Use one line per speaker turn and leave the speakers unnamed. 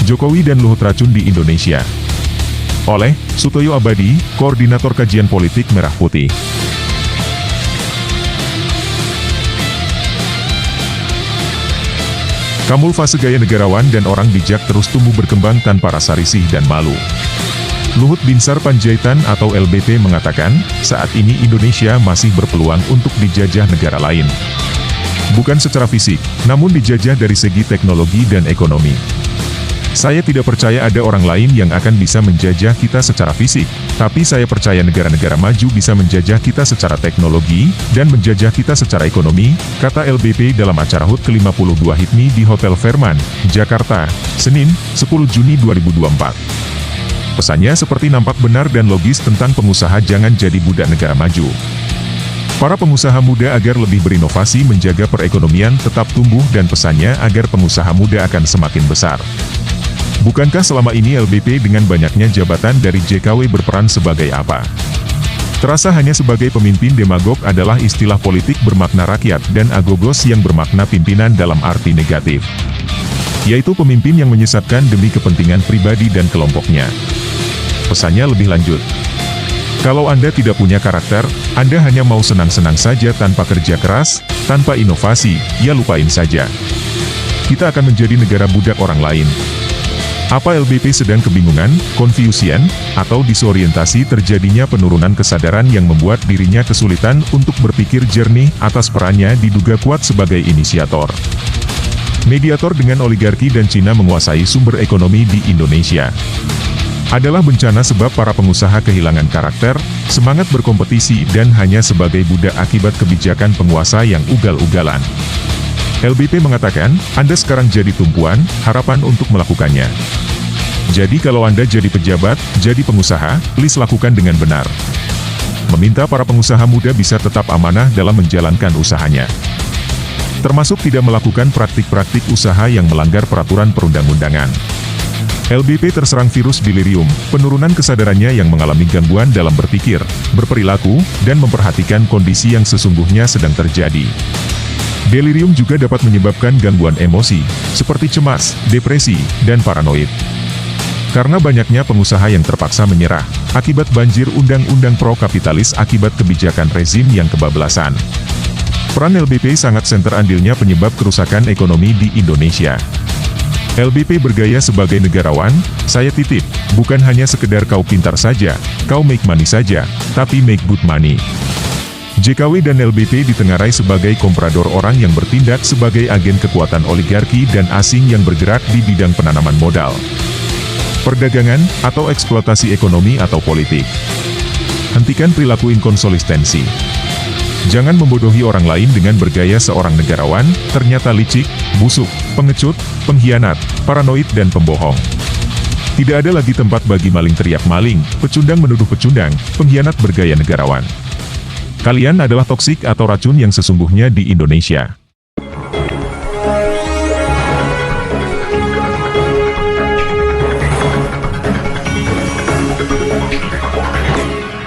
Jokowi dan Luhut racun di Indonesia. Oleh Sutoyo Abadi, Koordinator Kajian Politik Merah Putih. Kamuflase gaya negarawan dan orang bijak terus tumbuh berkembang tanpa rasa risih dan malu. Luhut Binsar Panjaitan atau LBP mengatakan, saat ini Indonesia masih berpeluang untuk dijajah negara lain. Bukan secara fisik, namun dijajah dari segi teknologi dan ekonomi. Saya tidak percaya ada orang lain yang akan bisa menjajah kita secara fisik, tapi saya percaya negara-negara maju bisa menjajah kita secara teknologi, dan menjajah kita secara ekonomi, kata LBP dalam acara HUT ke-52 HIPMI di Hotel Fairmont, Jakarta, Senin, 10 Juni 2024. Pesannya seperti nampak benar dan logis tentang pengusaha jangan jadi budak negara maju. Para pengusaha muda agar lebih berinovasi menjaga perekonomian tetap tumbuh dan pesannya agar pengusaha muda akan semakin besar. Bukankah selama ini LBP dengan banyaknya jabatan dari JKW berperan sebagai apa? Terasa hanya sebagai pemimpin demagog adalah istilah politik bermakna rakyat dan agogos yang bermakna pimpinan dalam arti negatif. Yaitu pemimpin yang menyesatkan demi kepentingan pribadi dan kelompoknya. Pesannya lebih lanjut. Kalau Anda tidak punya karakter, Anda hanya mau senang-senang saja tanpa kerja keras, tanpa inovasi, ya lupain saja. Kita akan menjadi negara budak orang lain. Apa LBP sedang kebingungan, confusion, atau disorientasi terjadinya penurunan kesadaran yang membuat dirinya kesulitan untuk berpikir jernih atas perannya diduga kuat sebagai inisiator. Mediator dengan oligarki dan Cina menguasai sumber ekonomi di Indonesia. Adalah bencana sebab para pengusaha kehilangan karakter, semangat berkompetisi dan hanya sebagai budak akibat kebijakan penguasa yang ugal-ugalan. LBP mengatakan, Anda sekarang jadi tumpuan, harapan untuk melakukannya. Jadi kalau Anda jadi pejabat, jadi pengusaha, please lakukan dengan benar. Meminta para pengusaha muda bisa tetap amanah dalam menjalankan usahanya. Termasuk tidak melakukan praktik-praktik usaha yang melanggar peraturan perundang-undangan. LBP terserang virus delirium, penurunan kesadarannya yang mengalami gangguan dalam berpikir, berperilaku, dan memperhatikan kondisi yang sesungguhnya sedang terjadi. Delirium juga dapat menyebabkan gangguan emosi, seperti cemas, depresi, dan paranoid. Karena banyaknya pengusaha yang terpaksa menyerah, akibat banjir undang-undang pro-kapitalis akibat kebijakan rezim yang kebablasan. Peran LBP sangat senter andilnya penyebab kerusakan ekonomi di Indonesia. LBP bergaya sebagai negarawan, saya titip, bukan hanya sekedar kau pintar saja, kau make money saja, tapi make good money. JKW dan LBP ditengarai sebagai komprador orang yang bertindak sebagai agen kekuatan oligarki dan asing yang bergerak di bidang penanaman modal, perdagangan, atau eksploitasi ekonomi atau politik. Hentikan perilaku inkonsistensi. Jangan membodohi orang lain dengan bergaya seorang negarawan, ternyata licik, busuk, pengecut, pengkhianat, paranoid dan pembohong. Tidak ada lagi tempat bagi maling teriak maling, pecundang menuduh pecundang, pengkhianat bergaya negarawan. Kalian adalah toksik atau racun yang sesungguhnya di Indonesia.